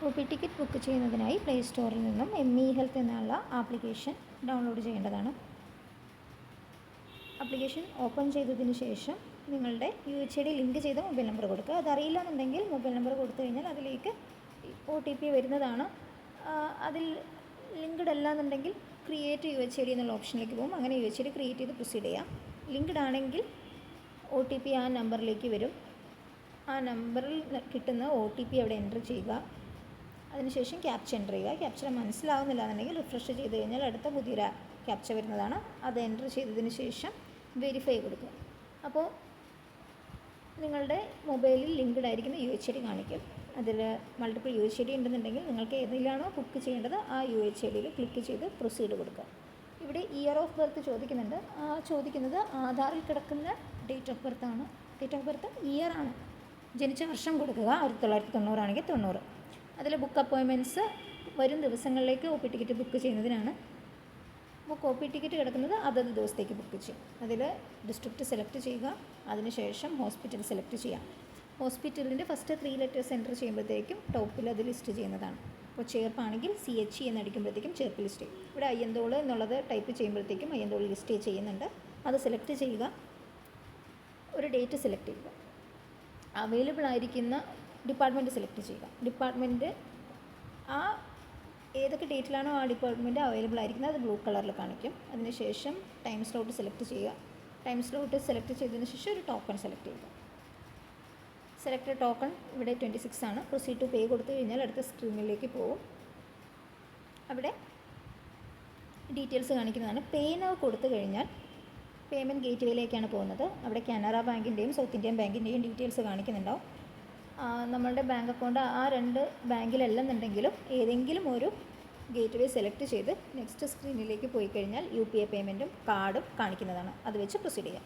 O P ticket book ചെയ്യുന്നതിനായി play സ്റ്റോറിൽ നിന്നും ME ഹെൽത്ത് എന്നുള്ള ആപ്ലിക്കേഷൻ ഡൗൺലോഡ് ചെയ്യേണ്ടതാണ്. ആപ്ലിക്കേഷൻ ഓപ്പൺ ചെയ്തതിന് ശേഷം നിങ്ങളുടെ UHID ലിങ്ക് ചെയ്ത മൊബൈൽ നമ്പർ കൊടുക്കുക. അതറിയില്ല എന്നുണ്ടെങ്കിൽ മൊബൈൽ നമ്പർ കൊടുത്തു കഴിഞ്ഞാൽ അതിലേക്ക് OTP വരുന്നതാണ്. അതിൽ ലിങ്ക്ഡ് അല്ല എന്നുണ്ടെങ്കിൽ ക്രിയേറ്റ് UHID എന്നുള്ള ഓപ്ഷനിലേക്ക് പോകും. അങ്ങനെ UHID ക്രിയേറ്റ് ചെയ്ത് പ്രൊസീഡ് ചെയ്യാം. ലിങ്ക്ഡ് ആണെങ്കിൽ OTP ആ നമ്പറിലേക്ക് വരും. ആ നമ്പറിൽ കിട്ടുന്ന OTP അവിടെ എൻ്റർ ചെയ്യുക. അതിനുശേഷം ക്യാപ്ച എൻ്റർ ചെയ്യുക. ക്യാപ്ച മനസ്സിലാവുന്നില്ല എന്നുണ്ടെങ്കിൽ റിഫ്രഷ് ചെയ്ത് കഴിഞ്ഞാൽ അടുത്ത പുതിയൊരു ക്യാപ്ച വരുന്നതാണ്. അത് എൻ്റർ ചെയ്തതിന് ശേഷം വെരിഫൈ കൊടുക്കുക. അപ്പോൾ നിങ്ങളുടെ മൊബൈലിൽ ലിങ്ക്ഡ് ആയിരിക്കുന്ന UHID കാണിക്കും. അതിൽ മൾട്ടിപ്പിൾ UHID ഉണ്ടെന്നുണ്ടെങ്കിൽ നിങ്ങൾക്ക് ഏതിലാണോ ബുക്ക് ചെയ്യേണ്ടത് ആ UHIDയിൽ ക്ലിക്ക് ചെയ്ത് പ്രൊസീഡ് കൊടുക്കുക. ഇവിടെ ഇയർ ഓഫ് ബർത്ത് ചോദിക്കുന്നുണ്ട്. ചോദിക്കുന്നത് ആധാറിൽ കിടക്കുന്ന ഡേറ്റ് ഓഫ് ബർത്ത് ആണ്. ഡേറ്റ് ഓഫ് ബർത്ത് ഇയർ ആണ്, ജനിച്ച വർഷം കൊടുക്കുക. 1990 ആണെങ്കിൽ 90. അതിൽ ബുക്ക് അപ്പോയിൻമെൻറ്റ്സ് വരും ദിവസങ്ങളിലേക്ക് OP ടിക്കറ്റ് ബുക്ക് ചെയ്യുന്നതിനാണ്. OP ടിക്കറ്റ് കിടക്കുന്നത് അതത് ദിവസത്തേക്ക് ബുക്ക് ചെയ്യും. അതിൽ ഡിസ്ട്രിക്റ്റ് സെലക്ട് ചെയ്യുക. അതിനുശേഷം ഹോസ്പിറ്റൽ സെലക്ട് ചെയ്യാം. ഹോസ്പിറ്റലിൻ്റെ ഫസ്റ്റ് 3 ലെറ്റേഴ്സ് എൻ്റർ ചെയ്യുമ്പോഴത്തേക്കും ടോപ്പിൽ അത് ലിസ്റ്റ് ചെയ്യുന്നതാണ്. അപ്പോൾ ചേർപ്പാണെങ്കിൽ CHE എന്നടിക്കുമ്പോഴത്തേക്കും ചേർപ്പ് ലിസ്റ്റ് ചെയ്യും. ഇവിടെ അയ്യന്തോൾ എന്നുള്ളത് ടൈപ്പ് ചെയ്യുമ്പോഴത്തേക്കും അയ്യന്തോൾ ലിസ്റ്റ് ചെയ്യുന്നുണ്ട്. അത് സെലക്ട് ചെയ്യുക. ഒരു ഡേറ്റ് സെലക്ട് ചെയ്യുക. അവൈലബിൾ ആയിരിക്കുന്ന ഡിപ്പാർട്ട്മെൻറ്റ് സെലക്ട് ചെയ്യുക. ഡിപ്പാർട്ട്മെൻറ്റ് ഏതൊക്കെ ഡേറ്റിലാണോ ആ ഡിപ്പാർട്ട്മെൻറ്റ് അവൈലബിൾ ആയിരിക്കുന്നത് അത് ബ്ലൂ കളറിൽ കാണിക്കും. അതിനുശേഷം ടൈം സ്ലോട്ട് സെലക്ട് ചെയ്യുക. ടൈം സ്ലോട്ട് സെലക്ട് ചെയ്തതിന് ശേഷം ഒരു ടോക്കൺ സെലക്ട് ചെയ്യുക. സെലക്ട് ടോക്കൺ ഇവിടെ 26 ആണ്. പ്രൊസീഡ് ടു പേ കൊടുത്തു കഴിഞ്ഞാൽ അടുത്ത സ്ക്രീനിലേക്ക് പോകും. അവിടെ ഡീറ്റെയിൽസ് കാണിക്കുന്നതാണ്. പേ നൗ കൊടുത്തു കഴിഞ്ഞാൽ പേയ്മെൻറ്റ് ഗേറ്റ്വേയിലേക്കാണ് പോകുന്നത്. അവിടെ കാനറ ബാങ്കിൻ്റെയും സൗത്ത് ഇന്ത്യൻ ബാങ്കിൻ്റെയും ഡീറ്റെയിൽസ് കാണിക്കുന്നുണ്ടാവും. നമ്മളുടെ ബാങ്ക് അക്കൗണ്ട് ആ 2 ബാങ്കിലല്ലെന്നുണ്ടെങ്കിലും ഏതെങ്കിലും ഒരു ഗേറ്റ്വേ സെലക്ട് ചെയ്ത് നെക്സ്റ്റ് സ്ക്രീനിലേക്ക് പോയി കഴിഞ്ഞാൽ UPI പേയ്മെൻറ്റും കാർഡും കാണിക്കുന്നതാണ്. അത് വെച്ച് പ്രൊസീഡ് ചെയ്യാം.